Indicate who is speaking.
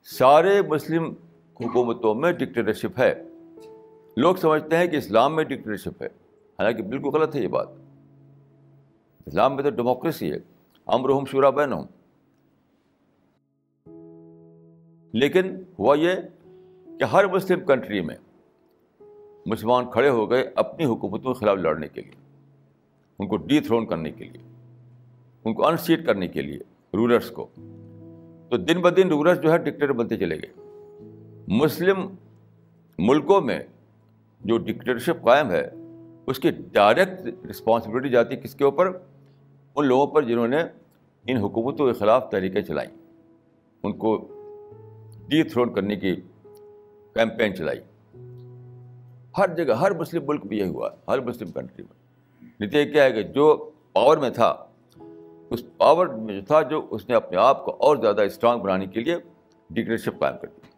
Speaker 1: سارے مسلم حکومتوں میں ڈکٹیٹرشپ ہے. لوگ سمجھتے ہیں کہ اسلام میں ڈکٹیٹرشپ ہے، حالانکہ بالکل غلط ہے یہ بات. اسلام میں تو ڈیموکریسی ہے، امرہم شورا بینہم. لیکن ہوا یہ کہ ہر مسلم کنٹری میں مسلمان کھڑے ہو گئے اپنی حکومتوں کے خلاف لڑنے کے لیے، ان کو ڈی تھرون کرنے کے لیے، ان کو ان سیٹ کرنے کے لیے رولرس کو. تو دن بدن رولرس جو ہے ڈکٹیٹر بنتے چلے گئے. مسلم ملکوں میں جو ڈکٹیٹرشپ قائم ہے اس کی ڈائریکٹ رسپانسبلٹی جاتی ہے کس کے اوپر؟ ان لوگوں پر جنہوں نے ان حکومتوں کے خلاف تحریکیں چلائیں، ان کو ڈی تھرون کرنے کی کیمپین چلائی. ہر جگہ، ہر مسلم ملک میں یہ ہوا، ہر مسلم کنٹری میں. نتیجہ کیا ہے کہ جو پاور میں تھا، اس پاور میں جو تھا، جو اس نے اپنے آپ کو اور زیادہ اسٹرانگ بنانے کے لیے ڈکٹیٹرشپ قائم کر دی.